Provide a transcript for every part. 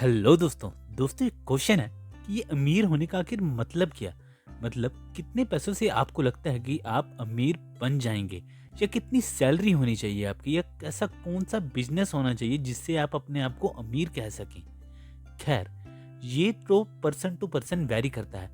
Hello दोस्तों एक question है कि ये अमीर होने का आखिर मतलब क्या। मतलब कितने पैसों से आपको लगता है कि आप अमीर बन जाएंगे, या कितनी सैलरी होनी चाहिए आपकी, या ऐसा कौन सा बिजनेस होना चाहिए जिससे आप अपने आप को अमीर कह सकें। खैर, ये तो पर्सन टू पर्सन वेरी करता है,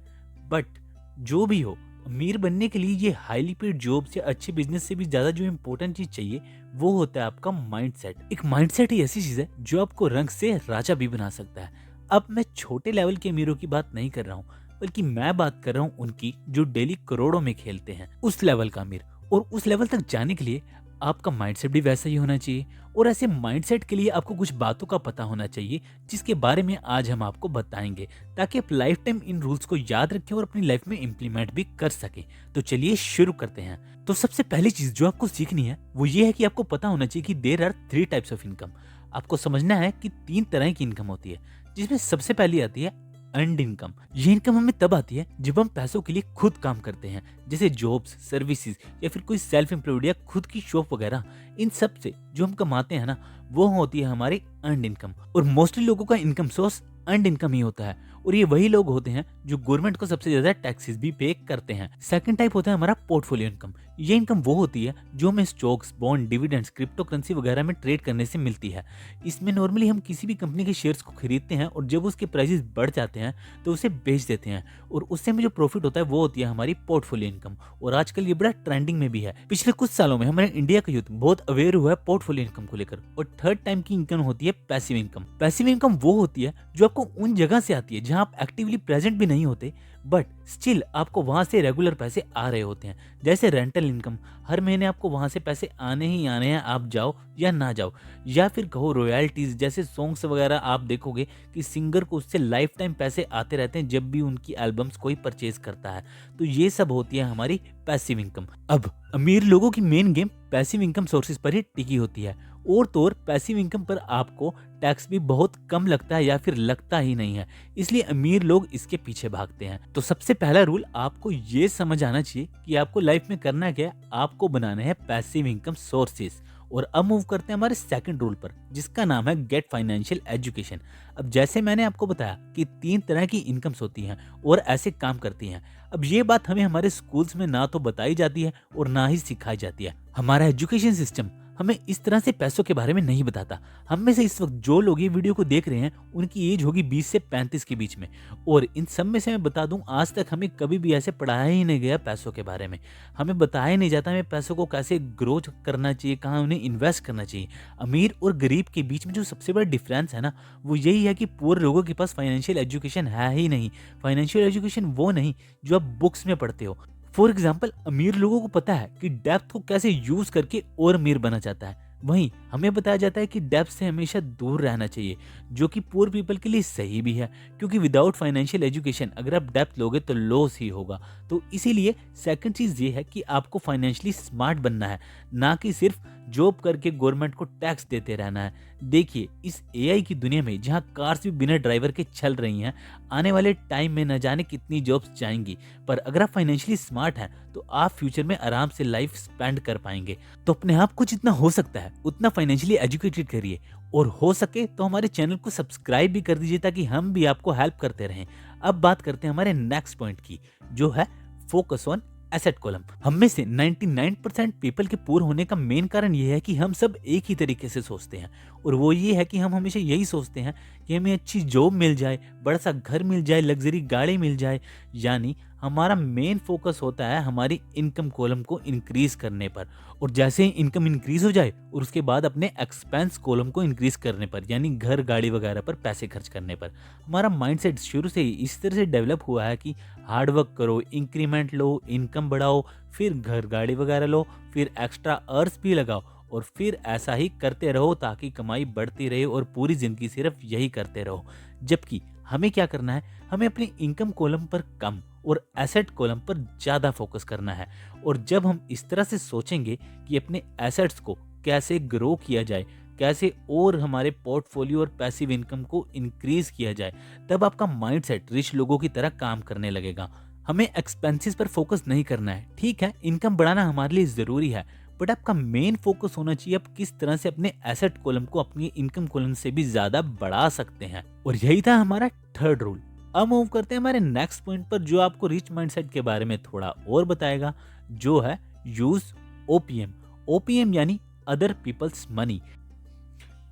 बट जो भी हो, अमीर बनने के लिए ये हाईली पेड जॉब से अच्छे बिजनेस से भी ज्यादा जो इम्पोर्टेंट चीज चाहिए वो होता है आपका माइंडसेट। एक माइंडसेट ही ऐसी चीज है जो आपको रंग से राजा भी बना सकता है। अब मैं छोटे लेवल के अमीरों की बात नहीं कर रहा हूँ, बल्कि मैं बात कर रहा हूँ उनकी जो डेली करोड़ों में खेलते हैं, उस लेवल का अमीर। और उस लेवल तक जाने के लिए आपका माइंडसेट भी वैसा ही होना चाहिए। और ऐसे माइंडसेट के लिए आपको कुछ बातों का पता होना चाहिए जिसके बारे में आज हम आपको बताएंगे, ताकि आप लाइफ टाइम इन रूल्स को याद रखें और अपनी लाइफ में इम्प्लीमेंट भी कर सकें। तो चलिए शुरू करते हैं। तो सबसे पहली चीज जो आपको सीखनी है वो ये है कि आपको पता होना चाहिए कि there are 3 types of income. आपको समझना है कि 3 तरह की इनकम होती है, जिसमें सबसे पहली आती है अर्नड इनकम। ये इनकम हमें तब आती है जब हम पैसों के लिए खुद काम करते हैं, जैसे जॉब्स, सर्विसेज, या फिर कोई सेल्फ एम्प्लॉयड या खुद की शॉप वगैरह। इन सब से जो हम कमाते हैं ना, वो होती है हमारी अर्नड इनकम। और मोस्टली लोगों का इनकम सोर्स अर्नड इनकम ही होता है, और ये वही लोग होते हैं जो गवर्नमेंट को सबसे ज्यादा टैक्सेस भी पे करते हैं। सेकंड टाइप होता है हमारा पोर्टफोलियो इनकम। ये इनकम वो होती है जो हमें stocks, bond, dividends, crypto currency वगैरह में ट्रेड करने से मिलती है। इसमें नॉर्मली हम किसी भी कंपनी के शेयर्स को खरीदते हैं, और जब उसके प्राइसेस बढ़ जाते हैं तो उसे बेच देते हैं, और उससे हमें जो प्रॉफिट होता है वो होती है हमारी पोर्टफोलियो इनकम। और आजकल ये बड़ा ट्रेंडिंग में भी है। पिछले कुछ सालों में हमारे इंडिया का यूथ बहुत अवेयर हुआ है पोर्टफोलियो इनकम को लेकर। और थर्ड टाइम की इनकम होती है पैसिव इनकम। पैसिव इनकम वो होती है जो आपको उन जगह से आती है जहां आप एक्टिवली प्रेजेंट भी नहीं होते, बट स्टिल आपको वहां से रेगुलर पैसे आ रहे होते हैं। जैसे रेंटल इनकम, हर महीने आपको वहां से पैसे आने ही आने हैं, आप जाओ या ना जाओ। या फिर कहो रॉयल्टीज, जैसे सॉन्ग्स वगैरह आप देखोगे कि सिंगर को उससे लाइफ टाइम पैसे आते रहते हैं जब भी उनकी एल्बम्स कोई परचेज करता है। तो ये सब होती है हमारी पैसिव इनकम। अब अमीर लोगों की main game passive income sources पर ही टिकी होती है, और तो और पैसिव इनकम पर आपको टैक्स भी बहुत कम लगता है, या फिर लगता ही नहीं है। इसलिए अमीर लोग इसके पीछे भागते हैं। तो सबसे पहला रूल आपको ये समझ आना चाहिए कि आपको लाइफ में करना क्या है। आपको बनाना है पैसिव इनकम सोर्सेज। और अब मूव करते हैं हमारे सेकंड रूल पर, जिसका नाम है गेट फाइनेंशियल एजुकेशन। अब जैसे मैंने आपको बताया कि 3 तरह की इनकम्स होती हैं और ऐसे काम करती हैं। अब ये बात हमें हमारे स्कूल्स में ना तो बताई जाती है और ना ही सिखाई जाती है। हमारा एजुकेशन सिस्टम हमें इस तरह से पैसों के बारे में नहीं बताता। हम में से इस वक्त जो लोग ये वीडियो को देख रहे हैं उनकी एज होगी 20 से 35 के बीच में। और इन सब में से मैं बता दूं, आज तक हमें कभी भी ऐसे पढ़ाया ही नहीं गया पैसों के बारे में। हमें बताया नहीं जाता हमें पैसों को कैसे ग्रो करना चाहिए, कहाँ उन्हें इन्वेस्ट करना चाहिए। अमीर और गरीब के बीच में जो सबसे बड़ा डिफरेंस है ना, वो यही है कि पुअर लोगों के पास फाइनेंशियल एजुकेशन है ही नहीं। फाइनेंशियल एजुकेशन वो नहीं जो आप बुक्स में पढ़ते हो। फॉर एग्जाम्पल, अमीर लोगों को पता है कि डेप्थ को कैसे यूज करके और अमीर बना जाता है, वहीं हमें बताया जाता है कि डेप्थ से हमेशा दूर रहना चाहिए, जो कि पुअर पीपल के लिए सही भी है, क्योंकि विदाउट फाइनेंशियल एजुकेशन अगर आप डेप्थ लोगे तो लॉस ही होगा। तो इसीलिए सेकंड चीज ये है कि आपको फाइनेंशियली स्मार्ट बनना है, ना कि सिर्फ जॉब करके गवर्नमेंट को टैक्स देते रहना है। देखिए, इस एआई की दुनिया में जहां कार्स भी बिना ड्राइवर के चल रही हैं, आने वाले टाइम में न जाने कितनी जॉब्स जाएंगी। पर अगर आप फाइनेंशियली स्मार्ट हैं तो आप फ्यूचर में आराम से लाइफ स्पेंड कर पाएंगे। तो अपने आप को जितना हो सकता है उतना फाइनेंशियली एजुकेटेड करिए, और हो सके तो हमारे चैनल को सब्सक्राइब भी कर दीजिए, ताकि हम भी आपको हेल्प करते रहें। अब बात करते हैं हमारे नेक्स्ट पॉइंट की, जो है फोकस ऑन एसेट कॉलम। हम में से 99% पीपल के पूर होने का मेन कारण यह है कि हम सब एक ही तरीके से सोचते हैं, और वो ये है कि हम हमेशा यही सोचते हैं कि हमें अच्छी जॉब मिल जाए, बड़ा सा घर मिल जाए, लग्जरी गाड़ी मिल जाए। यानी हमारा मेन फोकस होता है हमारी इनकम कॉलम को इंक्रीज करने पर। और जैसे ही इनकम इंक्रीज हो जाए और उसके बाद अपने एक्सपेंस कॉलम को इंक्रीज करने पर, यानी घर, गाड़ी वगैरह पर पैसे खर्च करने पर। हमारा माइंडसेट शुरू से ही इस तरह से डेवलप हुआ है कि हार्ड वर्क करो, इंक्रीमेंट लो, इनकम बढ़ाओ, फिर घर, गाड़ी वगैरह लो, फिर एक्स्ट्रा अर्स भी लगाओ, और फिर ऐसा ही करते रहो ताकि कमाई बढ़ती रहे और पूरी जिंदगी सिर्फ यही करते रहो। जबकि हमें क्या करना है, हमें अपनी इनकम कॉलम पर कम और एसेट कॉलम पर ज़्यादा फोकस करना है। और जब हम इस तरह से सोचेंगे कि अपने एसेट्स को कैसे ग्रो किया जाए, कैसे और हमारे पोर्टफोलियो और पैसिव इनकम को इंक्रीज किया जाए, तब आपका माइंडसेट रिच लोगों की तरह काम करने लगेगा। हमें एक्सपेंसेस पर फोकस नहीं करना है। ठीक है, इनकम बढ़ाना हमारे लिए ज़रूरी है, बट आपका मेन फोकस होना चाहिए आप किस तरह से अपने एसेट कॉलम को अपनी इनकम कॉलम से भी ज्यादा बढ़ा सकते हैं। और यही था हमारा थर्ड रूल। अब मूव करते हैं हमारे नेक्स्ट पॉइंट पर, जो आपको रिच माइंडसेट के बारे में थोड़ा और बताएगा, जो है यूज ओपीएम। ओपीएम यानी अदर पीपल्स मनी।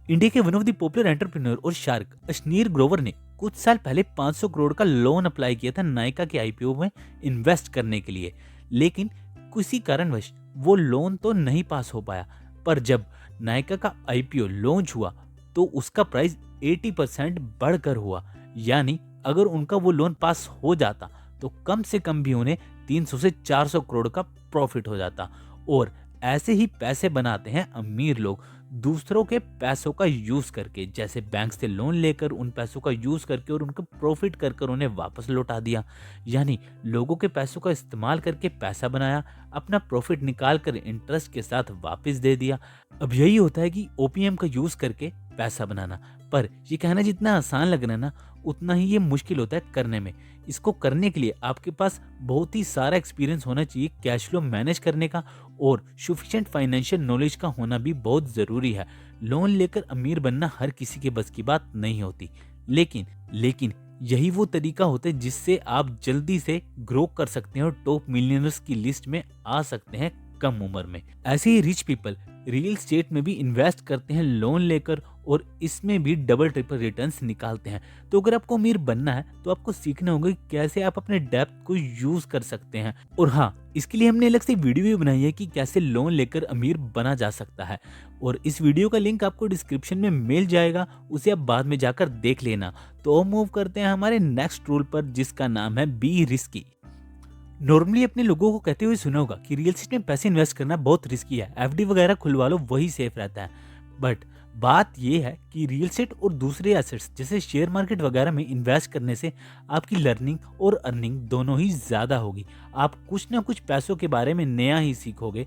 इंडिया के one of the popular entrepreneur और शार्क अश्नीर ग्रोवर ने कुछ साल पहले 500 करोड़ का लोन अप्लाई किया था नायका के आईपीओ में इन्वेस्ट करने के लिए, लेकिन किसी कारणवश वो लोन तो नहीं पास हो पाया। पर जब नायका का आईपीओ लॉन्च हुआ तो उसका प्राइस 80% बढ़कर हुआ, यानी अगर उनका वो लोन पास हो जाता तो कम से कम भी उन्हें 300 से 400 करोड़ का प्रॉफिट हो जाता। और ऐसे ही पैसे बनाते हैं अमीर लोग, दूसरों के पैसों का यूज करके, जैसे बैंक से लोन लेकर उन पैसों का यूज करके और उनको प्रॉफिट कर कर उन्हें वापस लौटा दिया। यानी लोगों के पैसों का इस्तेमाल करके पैसा बनाया, अपना प्रॉफिट निकाल कर इंटरेस्ट के साथ वापस दे दिया। अब यही होता है कि ओपीएम का यूज करके पैसा बनाना। पर ये कहना जितना आसान लग रहा है ना, उतना ही ये मुश्किल होता है करने में। इसको करने के लिए आपके पास बहुत ही सारा एक्सपीरियंस होना चाहिए कैश फ्लो मैनेज करने का, और सफिशिएंट फाइनेंशियल नॉलेज का होना भी बहुत ज़रूरी है। लोन लेकर अमीर बनना हर किसी के बस की बात नहीं होती, लेकिन यही वो तरीका होता है जिससे आप जल्दी से ग्रो कर सकते हैं और टॉप मिलियनर्स की लिस्ट में आ सकते हैं कम उम्र में। ऐसे ही रिच पीपल रियल एस्टेट में भी इन्वेस्ट करते हैं लोन लेकर, और इसमें भी डबल ट्रिपल रिटर्न्स निकालते हैं। तो अगर आपको अमीर बनना है तो आपको सीखना होगा कि कैसे आप अपने डेप्थ को यूज कर सकते हैं। और हाँ, इसके लिए हमने अलग से वीडियो भी बनाई है कि कैसे लोन लेकर अमीर बना जा सकता है, और इस वीडियो का लिंक आपको डिस्क्रिप्शन में मिल जाएगा, उसे आप बाद में जाकर देख लेना। तो मूव करते हैं हमारे नेक्स्ट रूल पर, जिसका नाम है बी रिस्की। नॉर्मली अपने लोगों को कहते हुए सुना होगा कि रियल एस्टेट में पैसे इन्वेस्ट करना बहुत रिस्की है, एफडी वगैरह खुलवा लो वही सेफ रहता है। बट बात यह है कि रियल एस्टेट और दूसरे एसेट्स जैसे शेयर मार्केट वगैरह में इन्वेस्ट करने से आपकी लर्निंग और अर्निंग दोनों ही ज़्यादा होगी। आप कुछ ना कुछ पैसों के बारे में नया ही सीखोगे।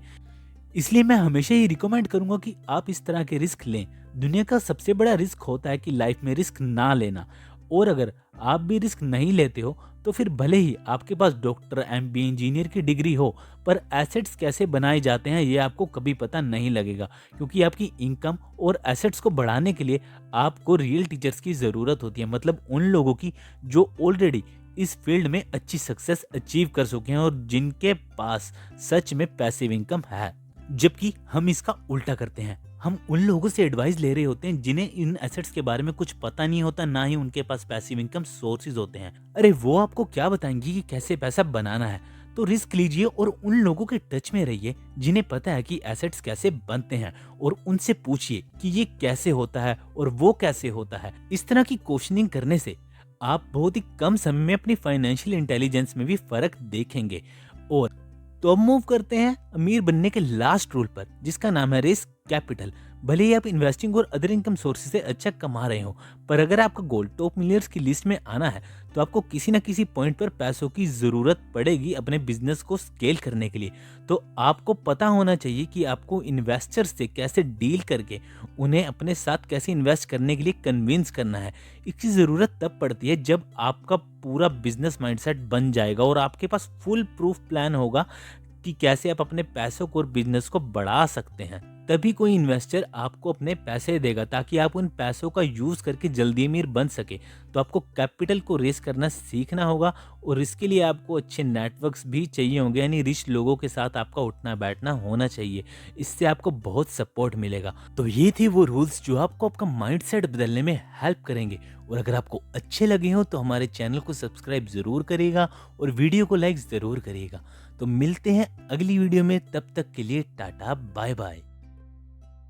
इसलिए मैं हमेशा ही रिकमेंड करूंगा कि आप इस तरह के रिस्क लें। दुनिया का सबसे बड़ा रिस्क होता है कि लाइफ में रिस्क ना लेना। और अगर आप भी रिस्क नहीं लेते हो तो फिर भले ही आपके पास डॉक्टर, एमबीए, इंजीनियर की डिग्री हो, पर एसेट्स कैसे बनाए जाते हैं ये आपको कभी पता नहीं लगेगा, क्योंकि आपकी इनकम और एसेट्स को बढ़ाने के लिए आपको रियल टीचर्स की ज़रूरत होती है। मतलब उन लोगों की जो ऑलरेडी इस फील्ड में अच्छी सक्सेस अचीव कर चुके हैं और जिनके पास सच में पैसिव इनकम है। जबकि हम इसका उल्टा करते हैं, हम उन लोगों से एडवाइस ले रहे होते हैं जिन्हें इन एसेट्स के बारे में कुछ पता नहीं होता, ना ही उनके पास पैसिव इनकम सोर्सेज होते हैं। अरे वो आपको क्या बताएंगे कि कैसे पैसा बनाना है। तो रिस्क लीजिए और उन लोगों के टच में रहिए जिन्हें पता है कि एसेट्स कैसे बनते हैं, और उनसे पूछिए कि ये कैसे होता है और वो कैसे होता है। इस तरह की क्वेश्चनिंग करने से आप बहुत ही कम समय में अपनी फाइनेंशियल इंटेलिजेंस में भी फर्क देखेंगे। और तो अब मूव करते हैं अमीर बनने के लास्ट रूल पर, जिसका नाम है रिस्क कैपिटल। भले ही आप इन्वेस्टिंग और अदर इनकम सोर्सेज से अच्छा कमा रहे हो, पर अगर आपका गोल टॉप मिलियनर्स की लिस्ट में आना है तो आपको किसी न किसी पॉइंट पर पैसों की जरूरत पड़ेगी अपने बिजनेस को स्केल करने के लिए। तो आपको पता होना चाहिए कि आपको इन्वेस्टर्स से कैसे डील करके उन्हें अपने साथ कैसे इन्वेस्ट करने के लिए कन्विंस करना है। इसकी ज़रूरत तब पड़ती है जब आपका पूरा बिजनेस माइंडसेट बन जाएगा और आपके पास फुल प्रूफ प्लान होगा कि कैसे आप अपने पैसों को और बिजनेस को बढ़ा सकते हैं। तभी कोई इन्वेस्टर आपको अपने पैसे देगा ताकि आप उन पैसों का यूज करके जल्दी अमीर बन सके। तो आपको कैपिटल को रेस करना सीखना होगा, और इसके लिए आपको अच्छे नेटवर्क्स भी चाहिए होंगे, यानी रिच लोगों के साथ आपका उठना बैठना होना चाहिए। इससे आपको बहुत सपोर्ट मिलेगा। तो ये थे वो रूल्स जो आपको आपका माइंडसेट बदलने में हेल्प करेंगे। और अगर आपको अच्छे लगे हो तो हमारे चैनल को सब्सक्राइब जरूर करिएगा और वीडियो को लाइक जरूर करिएगा। तो मिलते हैं अगली वीडियो में, तब तक के लिए टाटा बाय बाय।